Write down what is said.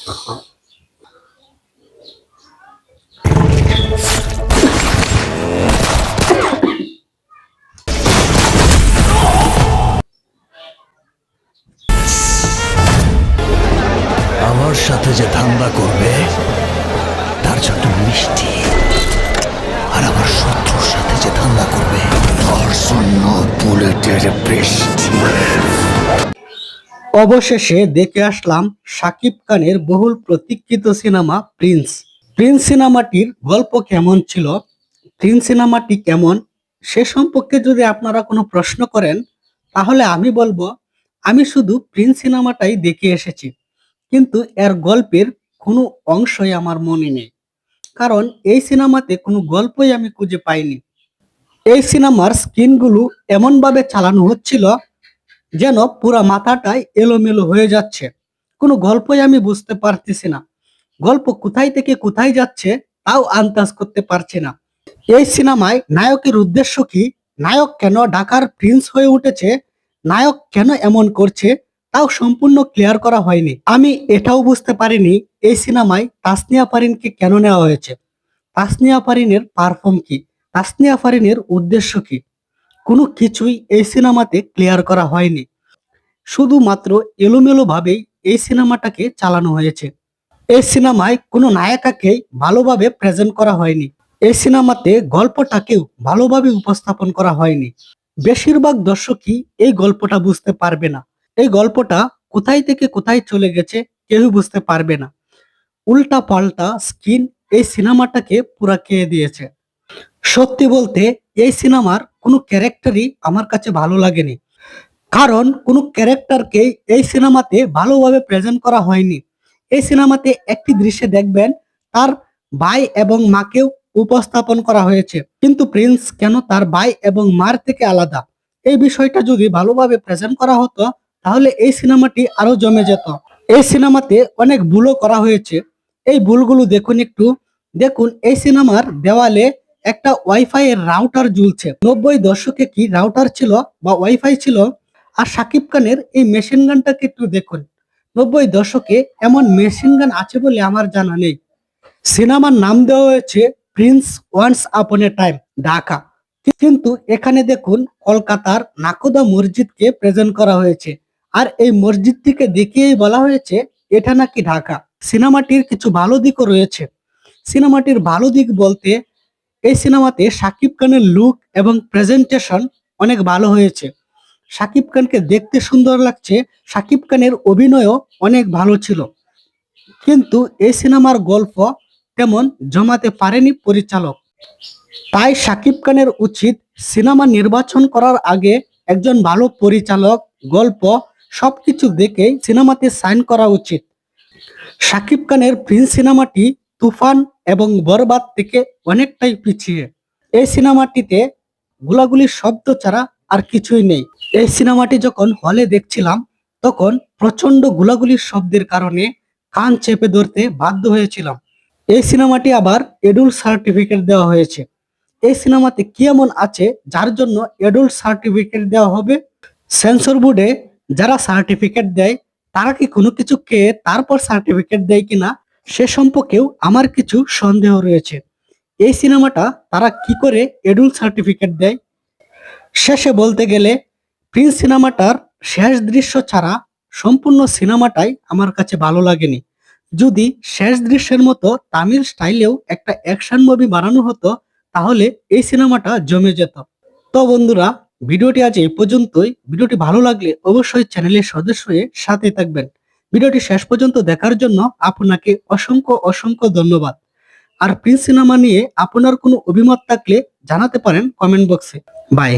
আমার সাথে যে ধান্দা করবে তার যত মিষ্টি, আর আমার শত্রুর সাথে যে ধান্দা করবে তার জন্য বুলেটের বৃষ্টি। অবশেষে দেখে আসলাম শাকিব খানের বহুল প্রতীক্ষিত সিনেমা প্রিন্স। প্রিন্স সিনেমাটির গল্প কেমন ছিল, প্রিন্স সিনেমাটি কেমন, সে সম্পর্কে যদি আপনারা কোনো প্রশ্ন করেন তাহলে আমি বলবো আমি শুধু প্রিন্স সিনেমাটাই দেখে এসেছি, কিন্তু এর গল্পের কোনো অংশই আমার মনে নেই। কারণ এই সিনেমাতে কোনো গল্পই আমি খুঁজে পাইনি। এই সিনেমার স্ক্রিনগুলো এমনভাবে চালানো হচ্ছিল যেন পুরা মাথাটাই এলোমেলো হয়ে যাচ্ছে, কোনো গল্পই আমি বুঝতে পারতেছি না। গল্প কোথায় থেকে কোথায় যাচ্ছে তাও আন্দাজ করতে পারছি না। এই সিনেমায় নায়কের উদ্দেশ্য কি, নায়ক কেন ঢাকার প্রিন্স হয়ে উঠেছে, নায়ক কেন এমন করছে তাও সম্পূর্ণ ক্লিয়ার করা হয়নি। আমি এটাও বুঝতে পারিনি এই সিনেমায় তাসনিয়া ফারিনকে কেন নেওয়া হয়েছে, তাসনিয়া ফারিনের পারফর্ম কি, তাসনিয়া ফারিনের উদ্দেশ্য কি, কোনো কিছুই এই সিনেমাতে ক্লিয়ার করা হয়নি। শুধুমাত্র এলোমেলো ভাবেই এই সিনেমাটাকে চালানো হয়েছে। এই সিনেমায় কোনো নায়িকাকেই ভালোভাবে প্রেজেন্ট করা হয়নি। এই সিনেমাতে গল্পটাকেও ভালোভাবে উপস্থাপন করা হয়নি। বেশিরভাগ দর্শকই এই গল্পটা বুঝতে পারবে না। এই গল্পটা কোথায় থেকে কোথায় চলে গেছে কেউ বুঝতে পারবে না। উল্টা পাল্টা স্ক্রিন এই সিনেমাটাকে পুরা খেয়ে দিয়েছে। সত্যি বলতে এই সিনেমার কোনো ক্যারেক্টারই আমার কাছে ভালো লাগেনি। কারণ কোনো ক্যারেক্টারকে এই সিনেমাতে ভালোভাবে প্রেজেন্ট করা হয়নি। এই সিনেমাতে একটি দৃশ্যে দেখবেন তার ভাই এবং মাকেও উপস্থাপন করা হয়েছে, কিন্তু প্রিন্স কেন তার ভাই এবং মার থেকে আলাদা, এই বিষয়টা যদি ভালোভাবে প্রেজেন্ট করা হতো তাহলে এই সিনেমাটি আরো জমে যেত। এই সিনেমাতে অনেক ভুলও করা হয়েছে, এই ভুলগুলো দেখুন একটু। দেখুন এই সিনেমার দেওয়ালে একটা ওয়াইফাই এর রাউটার ঝুলছে। 90 দশকে কি রাউটার ছিল বা ওয়াইফাই ছিল? আর শাকিব খানের এই মেশিন গানটাকে একটু দেখুন, 90 দশকে এমন মেশিন গান আছে বলে আমার জানা নেই। সিনেমার নাম দেওয়া হয়েছে প্রিন্স ওয়ান্স আপন এ টাইম ঢাকা, কিন্তু এখানে দেখুন কলকাতার নাকোদা মসজিদকে প্রেজেন্ট করা হয়েছে, আর এই মসজিদটিকে দেখিয়েই বলা হয়েছে এটা নাকি ঢাকা। সিনেমাটির কিছু ভালো দিকও রয়েছে। সিনেমাটির ভালো দিক বলতে এই সিনেমাতে শাকিব খানের লুক এবং প্রেজেন্টেশন অনেক ভালো হয়েছে। শাকিব খানকে দেখতে সুন্দর লাগছে, শাকিব খানের অভিনয়ও অনেক ভালো ছিল, কিন্তু এই সিনেমার গল্প তেমন জমাতে পারেনি পরিচালক। তাই শাকিব খানের উচিত সিনেমা নির্বাচন করার আগে একজন ভালো পরিচালক, গল্প সবকিছু দেখেই সিনেমাতে সাইন করা উচিত। শাকিব খানের প্রিন্স সিনেমাটি তুফান এবং বরবাদ থেকে অনেকটাই পিছিয়ে। এই সিনেমাটিতে গোলাগুলির শব্দ ছাড়া আর কিছুই নেই। এই সিনেমাটি যখন হলে দেখছিলাম তখন প্রচন্ড গোলাগুলির শব্দের কারণে কান চেপে ধরতে বাধ্য হয়েছিলাম। এই সিনেমাটি আবার এডুল্ট সার্টিফিকেট দেওয়া হয়েছে। এই সিনেমাতে কি এমন আছে যার জন্য এডুল্ট সার্টিফিকেট দেওয়া হবে? সেন্সর বোর্ডে যারা সার্টিফিকেট দেয় তারা কি কোনো কিছু খেয়ে তারপর সার্টিফিকেট দেয় কিনা সে সম্পর্কেও আমার কিছু সন্দেহ রয়েছে। এই সিনেমাটা তারা কি করে এডুল্ট সার্টিফিকেট দেয়? শেষে বলতে গেলে প্রিন্স সিনেমাটার শেষ দৃশ্য ছাড়া সম্পূর্ণ সিনেমাটাই আমার কাছে ভালো লাগেনি। যদি শেষ দৃশ্যের মতো তামিল স্টাইলেও একটা অ্যাকশন মুভি বানানো হতো তাহলে এই সিনেমাটা জমে যেত। তো বন্ধুরা, ভিডিওটি আজ এই পর্যন্তই। ভিডিওটি ভালো লাগলে অবশ্যই চ্যানেলের সদস্য হয়ে সাথে থাকবেন। ভিডিওটি শেষ পর্যন্ত দেখার জন্য আপনাকে অসংখ্য অসংখ্য ধন্যবাদ। আর প্রিন্স সিনেমা নিয়ে আপনার কোনো অভিমত থাকলে জানাতে পারেন কমেন্ট বক্সে। বাই।